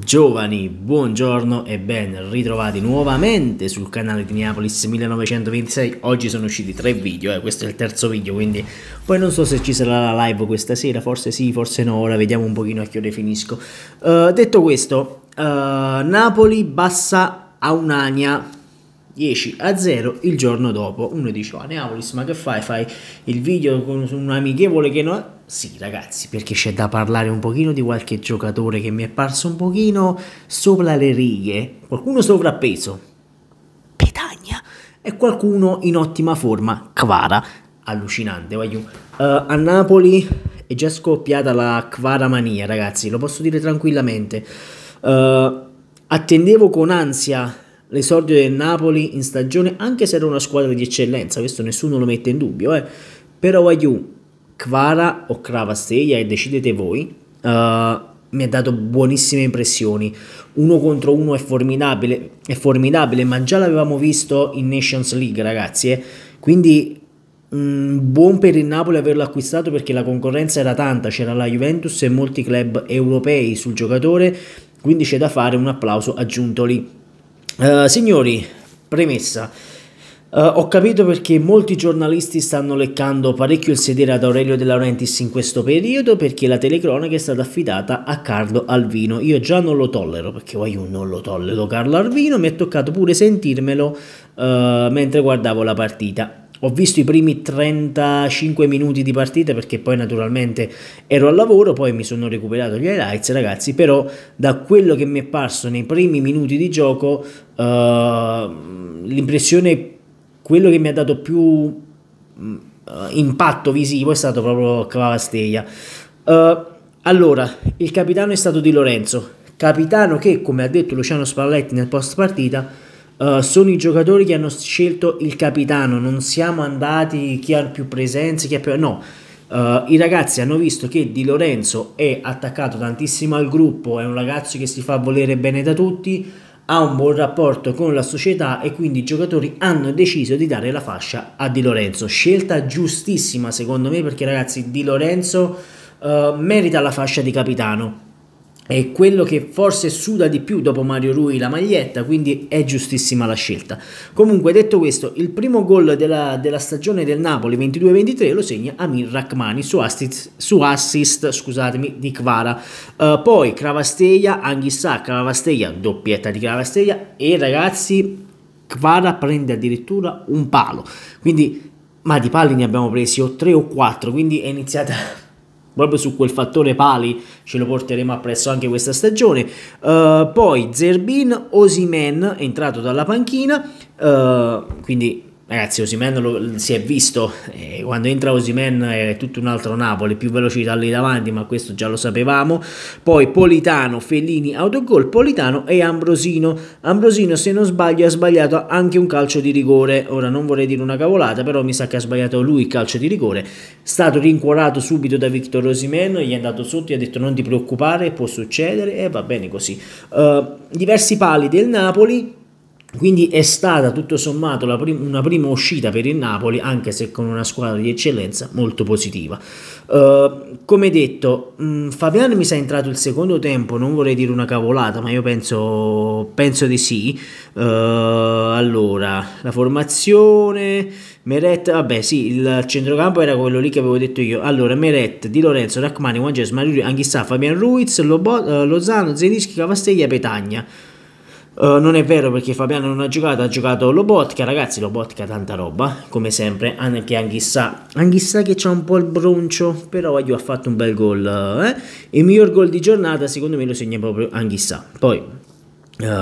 Giovani, buongiorno e ben ritrovati nuovamente sul canale di Neapolis 1926. Oggi sono usciti 3 video, questo è il terzo video, quindi poi non so se ci sarà la live questa sera, forse sì, forse no, ora vediamo un pochino a che ore finisco. Detto questo, Napoli bassa a Unania 10-0 il giorno dopo. Uno dice: Neapolis, ma che fai? Fai il video con un amichevole che no? Sì, ragazzi, perché c'è da parlare un pochino di qualche giocatore che mi è parso un pochino sopra le righe, qualcuno sovrappeso, Petagna, e qualcuno in ottima forma, Kvara, allucinante. A Napoli è già scoppiata la Kvara mania, ragazzi, lo posso dire tranquillamente. Attendevo con ansia l'esordio del Napoli in stagione, anche se era una squadra di eccellenza, questo nessuno lo mette in dubbio, però Kvara o Kvaratskhlia, e decidete voi, mi ha dato buonissime impressioni. Uno contro uno è formidabile, ma già l'avevamo visto in Nations League, ragazzi, quindi buon per il Napoli averlo acquistato, perché la concorrenza era tanta, c'era la Juventus e molti club europei sul giocatore, quindi c'è da fare un applauso a Giuntoli. Signori, premessa. Ho capito perché molti giornalisti stanno leccando parecchio il sedere ad Aurelio De Laurentiis in questo periodo, perché la telecronaca è stata affidata a Carlo Alvino. Io già non lo tollero, perché io non lo tollero Carlo Alvino, mi è toccato pure sentirmelo mentre guardavo la partita. Ho visto i primi 35 minuti di partita, perché poi naturalmente ero al lavoro, poi mi sono recuperato gli highlights, ragazzi, però da quello che mi è parso nei primi minuti di gioco, l'impressione, quello che mi ha dato più impatto visivo è stato proprio Kvaratskhlia. Allora, il capitano è stato Di Lorenzo, capitano che, come ha detto Luciano Spalletti nel post partita, sono i giocatori che hanno scelto il capitano, non siamo andati chi ha più presenze, chi ha più... no, i ragazzi hanno visto che Di Lorenzo è attaccato tantissimo al gruppo, è un ragazzo che si fa volere bene da tutti, ha un buon rapporto con la società, e quindi i giocatori hanno deciso di dare la fascia a Di Lorenzo. Scelta giustissima secondo me, perché ragazzi, Di Lorenzo merita la fascia di capitano, è quello che forse suda di più dopo Mario Rui la maglietta, quindi è giustissima la scelta. Comunque, detto questo, il primo gol della stagione del Napoli 22-23 lo segna Amir Rrahmani su assist, scusatemi, di Kvara. Poi Kvaratskhlia, Anguissa, Kvaratskhlia, doppietta di Kvaratskhlia, e ragazzi, Kvara prende addirittura un palo, quindi, ma di pali ne abbiamo presi o 3 o 4, quindi è iniziata proprio su quel fattore pali, ce lo porteremo appresso anche questa stagione. Poi Zerbin, Osimhen è entrato dalla panchina, quindi ragazzi, Osimhen si è visto, quando entra Osimhen è tutto un altro Napoli, più velocità lì davanti, ma questo già lo sapevamo. Poi Politano, Fellini, autogol, Politano e Ambrosino. Ambrosino, se non sbaglio, ha sbagliato anche un calcio di rigore, ora non vorrei dire una cavolata, però mi sa che ha sbagliato lui il calcio di rigore. Stato rincuorato subito da Victor Osimhen, gli è andato sotto, gli ha detto non ti preoccupare, può succedere, e va bene così. Diversi pali del Napoli, quindi è stata tutto sommato una prima uscita per il Napoli, anche se con una squadra di eccellenza, molto positiva. Come detto, Fabiano mi sa entrato il secondo tempo, non vorrei dire una cavolata, ma io penso di sì. Allora, la formazione, Meret, vabbè sì, il centrocampo era quello lì che avevo detto io. Allora, Meret, Di Lorenzo, Rrahmani, Juanjes, Mario, Anguissa, Fabian Ruiz, Lozano, Zielinski, Kvaratskhlia, Petagna. Non è vero, perché Fabiano non ha giocato Lobotka, ragazzi. Lobotka tanta roba, come sempre, anche Anguissa che c'ha un po' il broncio, però ha fatto un bel gol, Il miglior gol di giornata secondo me lo segna proprio Anguissa. Poi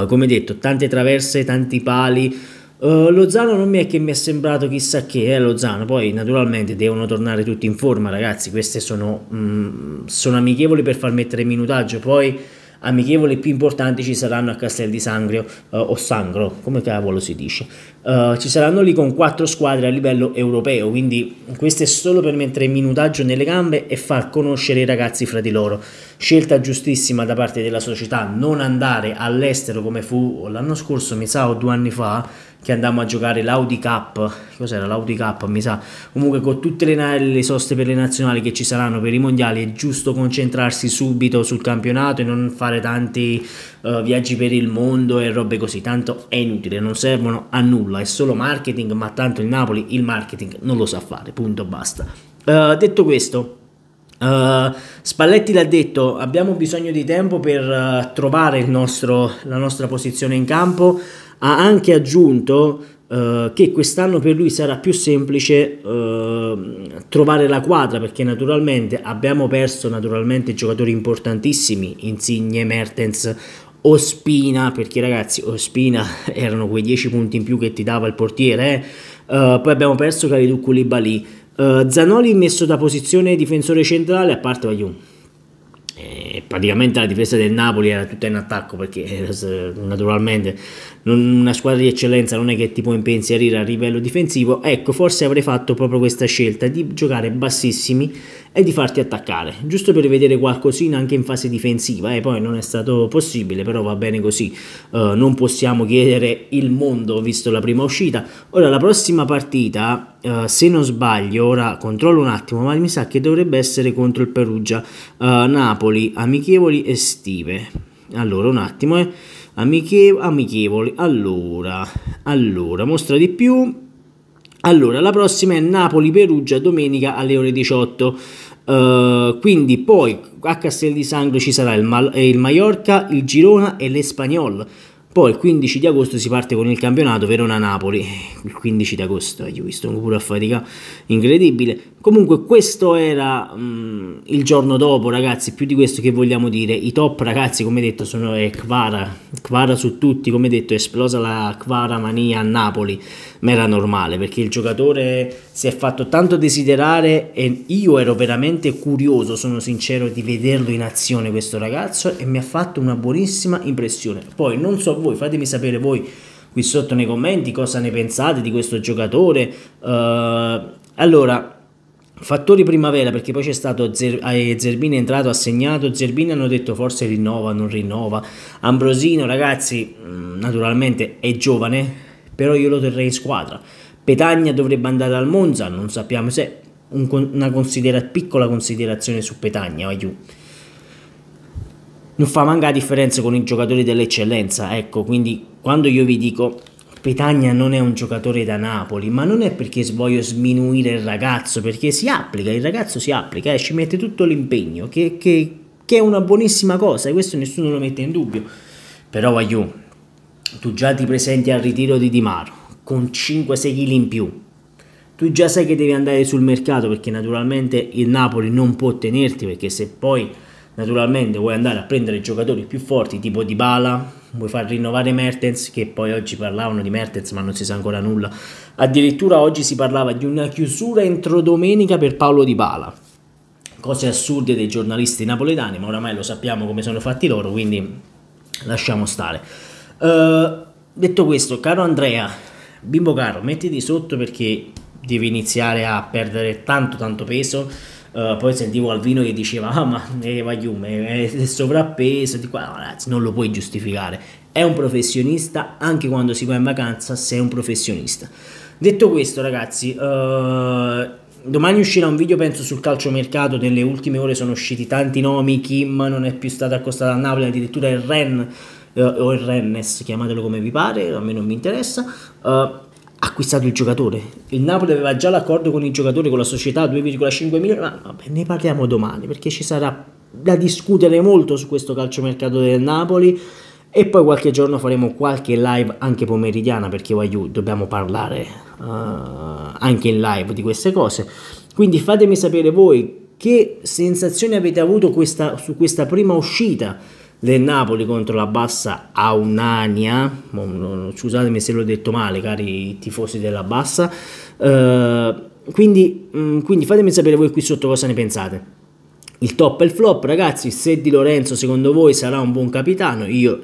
come detto, tante traverse, tanti pali. Lozano non mi è sembrato chissà che, Lozano. Poi naturalmente devono tornare tutti in forma, ragazzi. Queste sono amichevoli per far mettere minutaggio. Poi amichevoli più importanti ci saranno a Castel di Sangro, o Sangro, come cavolo si dice. Ci saranno lì con 4 squadre a livello europeo, quindi questo è solo per mettere minutaggio nelle gambe e far conoscere i ragazzi fra di loro. Scelta giustissima da parte della società non andare all'estero come fu l'anno scorso, mi sa, o 2 anni fa, che andammo a giocare l'Audi Cup, cos'era l'Audi Cup mi sa, comunque con tutte le soste per le nazionali che ci saranno per i mondiali è giusto concentrarsi subito sul campionato e non fare tanti viaggi per il mondo e robe così, tanto è inutile, non servono a nulla, è solo marketing, ma tanto il Napoli il marketing non lo sa fare, punto basta. Detto questo, Spalletti l'ha detto, abbiamo bisogno di tempo per trovare la nostra posizione in campo. Ha anche aggiunto che quest'anno per lui sarà più semplice trovare la quadra, perché naturalmente abbiamo perso giocatori importantissimi, Insigne, Mertens, Ospina, perché ragazzi Ospina erano quei 10 punti in più che ti dava il portiere, poi abbiamo perso Kalidou Koulibaly, Zanoli messo da posizione difensore centrale, a parte Vaiù. Praticamente la difesa del Napoli era tutta in attacco, perché naturalmente una squadra di eccellenza non è che ti può impensierire a livello difensivo. Ecco, forse avrei fatto proprio questa scelta di giocare bassissimi e di farti attaccare, giusto per vedere qualcosina anche in fase difensiva, e poi non è stato possibile, però va bene così, non possiamo chiedere il mondo visto la prima uscita. Ora la prossima partita, se non sbaglio, ora controllo un attimo, ma mi sa che dovrebbe essere contro il Perugia, Napoli, amichevoli estive. Allora un attimo, amichevoli, allora mostra di più. Allora la prossima è Napoli-Perugia domenica alle ore 18, quindi poi a Castel di Sangro ci sarà il Mallorca, il Girona e l'Espanyol. Poi il 15 di agosto si parte con il campionato Verona-Napoli, il 15 di agosto, io ho visto pure a fatica, incredibile. Comunque questo era il giorno dopo, ragazzi, più di questo che vogliamo dire. I top, ragazzi, come detto, sono Kvara su tutti, come detto, è esplosa la Kvara mania a Napoli, ma era normale, perché il giocatore si è fatto tanto desiderare e io ero veramente curioso, sono sincero, di vederlo in azione questo ragazzo, e mi ha fatto una buonissima impressione. Poi non so voi, fatemi sapere voi qui sotto nei commenti cosa ne pensate di questo giocatore. Allora, fattori primavera, perché poi c'è stato Zerbini, è entrato, ha segnato, Zerbini hanno detto forse rinnova, non rinnova. Ambrosino, ragazzi, naturalmente è giovane, però io lo terrei in squadra. Petagna dovrebbe andare al Monza, non sappiamo se una piccola considerazione su Petagna, aiuto. Non fa manca la differenza con i giocatori dell'eccellenza, ecco, quindi quando io vi dico Petagna non è un giocatore da Napoli, ma non è perché voglio sminuire il ragazzo, perché il ragazzo si applica, ci mette tutto l'impegno, che è una buonissima cosa, e questo nessuno lo mette in dubbio. Però aiuto, tu già ti presenti al ritiro di Di Maro con 5-6 kg in più, tu già sai che devi andare sul mercato, perché naturalmente il Napoli non può tenerti, perché se poi naturalmente vuoi andare a prendere giocatori più forti tipo Dybala, vuoi far rinnovare Mertens, che poi oggi parlavano di Mertens ma non si sa ancora nulla, addirittura oggi si parlava di una chiusura entro domenica per Paulo Dybala, cose assurde dei giornalisti napoletani, ma oramai lo sappiamo come sono fatti loro, quindi lasciamo stare. Detto questo, caro Andrea, bimbo caro, mettiti sotto perché devi iniziare a perdere tanto peso. Poi sentivo Alvino che diceva ma è sovrappeso di qua. No, ragazzi, non lo puoi giustificare, è un professionista, anche quando si va in vacanza sei un professionista. Detto questo, ragazzi, domani uscirà un video penso sul calciomercato. Nelle ultime ore sono usciti tanti nomi, Kim non è più stato accostato a Napoli, addirittura il o il Rennes, chiamatelo come vi pare, a me non mi interessa, acquistato il giocatore. Il Napoli aveva già l'accordo con il giocatore, con la società, 2,5 milioni, ma vabbè, ne parliamo domani, perché ci sarà da discutere molto su questo calciomercato del Napoli, e poi qualche giorno faremo qualche live anche pomeridiana, perché dobbiamo parlare anche in live di queste cose. Quindi fatemi sapere voi che sensazioni avete avuto su questa prima uscita del Napoli contro la Bassa Aunania. Scusatemi se l'ho detto male, cari tifosi della Bassa, quindi fatemi sapere voi qui sotto cosa ne pensate. Il top e il flop, ragazzi. Se Di Lorenzo secondo voi sarà un buon capitano, io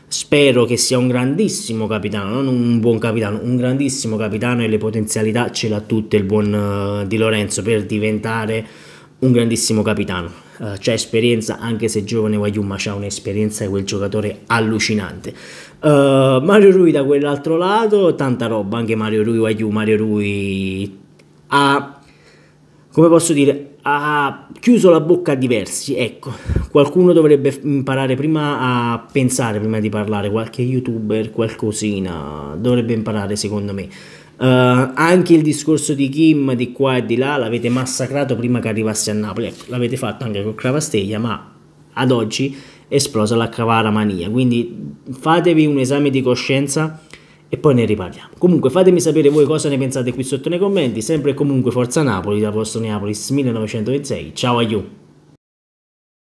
spero che sia un grandissimo capitano, non un buon capitano, un grandissimo capitano, e le potenzialità ce l'ha tutte il buon Di Lorenzo per diventare un grandissimo capitano. c'ha esperienza, anche se giovane Waiu, ma c'ha un'esperienza di quel giocatore allucinante. Mario Rui da quell'altro lato, tanta roba, anche Mario Rui Waiu. Mario Rui ha, come posso dire, ha chiuso la bocca a diversi, ecco. Qualcuno dovrebbe imparare prima a pensare, prima di parlare, qualche youtuber, qualcosina, dovrebbe imparare secondo me. Anche il discorso di Kim di qua e di là l'avete massacrato prima che arrivasse a Napoli, ecco, l'avete fatto anche con Cravasteglia, ma ad oggi è esplosa la Cavara mania, quindi fatevi un esame di coscienza e poi ne riparliamo. Comunque fatemi sapere voi cosa ne pensate qui sotto nei commenti, sempre e comunque forza Napoli, dal vostro Neapolis 1926, ciao a you!